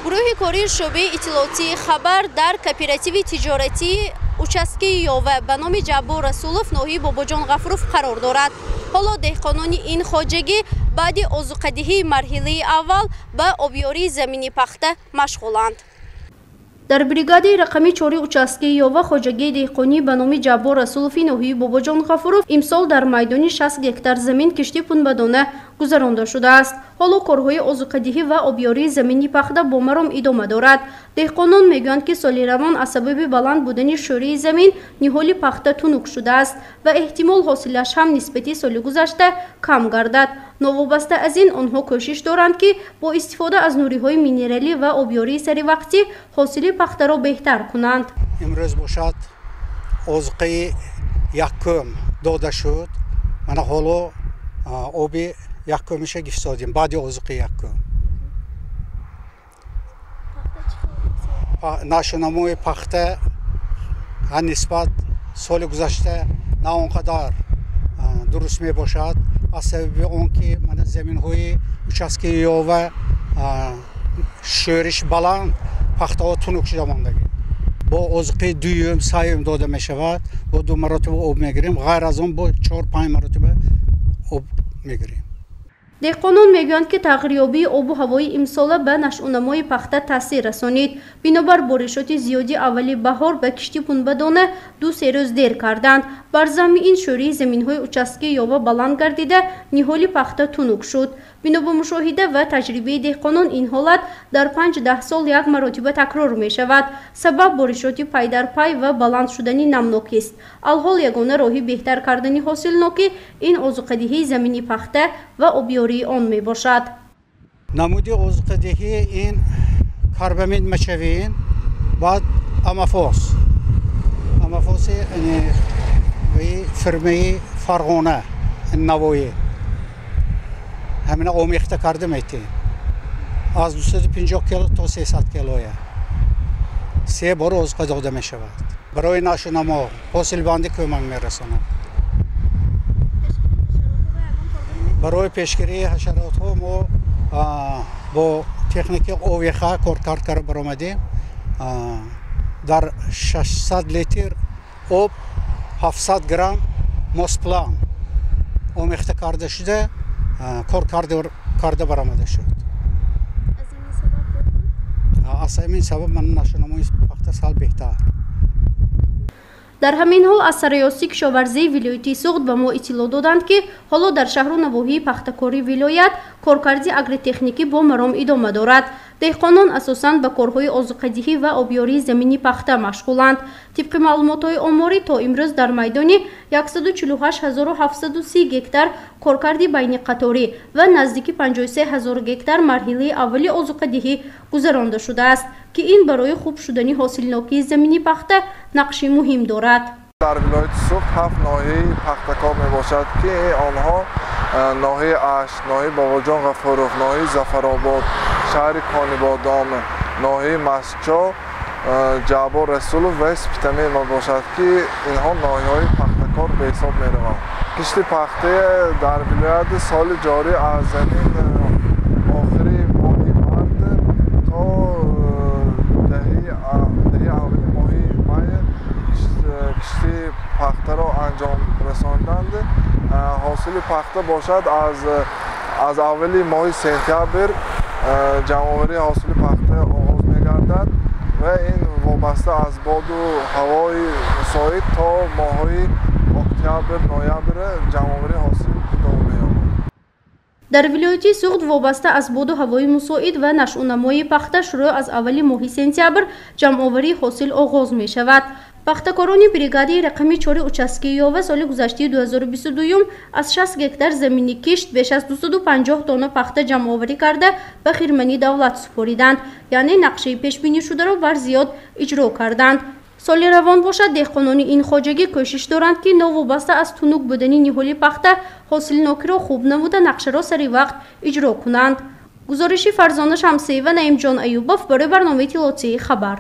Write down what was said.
گروه کاری شعبه اطلاعاتی خبر در کооپراتیو تجارتی участки یاوه به نام جبار رسولوف ناحیه باباجان غفروف قرار دارد. حالا دهقانان این خواجگی بعد آذوقه‌دهی مرحله اول به آبیاری زمینی پخته مشغولند. در بریگاد رقمی 4 участки یاوه خواجگی دهقانی به نام جبار رسولوفی ناحیه باباجان غفروف امسال در میدان 60 گکتار زمین کشتی پنبه‌دانه گذرانده شده است. حالا کارهای آذوقه‌دهی و آبیاری زمینی پخته با مرام ادامه دارد. دهقانان میگویند که سال روان از سبب بلند بودن شوره زمین نهال پخته تنگ شده است و احتمال حاصلش هم نسبتی سال گذشته کم گردد. نوابسته از این آنها کوشش دارند که با استفاده از نوری‌های مینرالی و آبیاری سری وقتی حاصل پخته را بهتر کنند. امروز باشد آذوقه یکم داده شد. من حالا آبی یکمش گفت دادیم بعد آذوقه یکم. نشونمای پخته نسبت سال گذشته نه آنقدر درست می باشد از سبب آنکه من زمین های участки یاوه شورش بلند پخته ها تنگ شده ماندگی با آذوقه دوم سوم داده می شود با 2 مرتبه آب می گیریم غیر از آن با 4-5 مرتبه آب می گیریم. دهقانان میگویند که تغییریابی آب و هوای امساله به نشونمای پخته تاثیر رسانید. بنابر بارشات زیادی اولی بهار به کشتی پنبه‌دانه 2-3 روز دیر کردند. بر ضمن این شوره زمین‌های участки یاوه بلند گردیده نهال پخته تنگ شد. بنا مشاهده و تجربه دهقانان این حالت در 5-10 سال یک مرتبه تکرار می شود. سبب بارشات پای در پای و بلند شدنی نمناک است. الحال یگانه راهی بهتر کردن حاصلناکی این آذوقه‌دهی زمینی پخته و آبیاری آن می باشد. نمودی آذوقه‌دهی این کربامید مچوین بعد امافوس یعنی فرمه فرغانه نوایی همین آمیخته کرده میتیم از 250 کیلو تا 300 کیلویه 3 بار آذوقه داده می شود. برای نشونما حاصل بندی کمک میرساند. برای پیشگیری حشرات ها ما با تکنیک اویخه کار برآمدیم. در 600 لیتر آب 700 گرم ماسپلان آمیخته کرده شده کار کرده برآمده شد. از این سبب من نشونمای پخته سال بهتر. در همین حال از سرایاسی کشاورزی ولایتی سوخت به ما اطلاع دادند که حالا در شهر و نواحی پخته‌کاری ولایت کارکردی اگریتکنیکی با مرام ادامه دارد. دهقانان اساساً به کارهای آذوقه‌دهی و آبیاری زمینی پخته مشغولند. طبق معلومات‌های آماری تا امروز در میدان 148730 گکتار کارکردی بین قطاری و نزدیک 53000 گکتار مرحله اولی آذوقه‌دهی گذرانده شده است که این برای خوب شدن حاصلناکی زمینی پخته نقشی مهم دارد. در ولایت سوخت 7 ناحیه پخته‌کار می باشد که آنها ناحیه اشت، ناحیه باباجان غفروف، ناحیه ظفرآباد، شهر کانیبادام، ناحیه مسجد، جبار رسولوف و اسپیتمی می باشد که اینها ناحیه‌های پخته‌کار به حساب می روند. کشتی پخته در ولایت سال جاری از زمین آخری ماه مارد تا دهه اول ماه می کشتی پخته را انجام رساندند. حاصل پخته باشد از اولی ماه سپتامبر جمع‌آوری حاصل پخته آغاز می‌گردد و این وابسته از باد و هوای مساعد تا ماه‌های اکتبر نوامبر جمع‌آوری حاصل ادامه می‌یابد. در ولایت سوخت وابسته از باد و هوای مساعد و نشونمای پخته شروع از اولی ماه سپتامبر جمع‌آوری حاصل آغاز می‌شود. پخته‌کاران بریگادی رقمی 4 участки یاوه سال گذشته 2022 از 60 گکتار زمینی کشت بیش از 250 تن پخته جمع آوری کرده به خیرمنی دولت سپاریدند. یعنی نقشه پیش بینی شده را بر زیاد اجرا کردند. سال روان باشد دهقانان این خواجگی کوشش دارند که نوابسته از تنگ بودن نهال پخته حاصلناکی را خوب نموده نقشه را سری وقت اجرا کنند. گزارشی فرزانه شمسی و نعیم جان ایوبов برای برنامه اطلاعاتی خبر.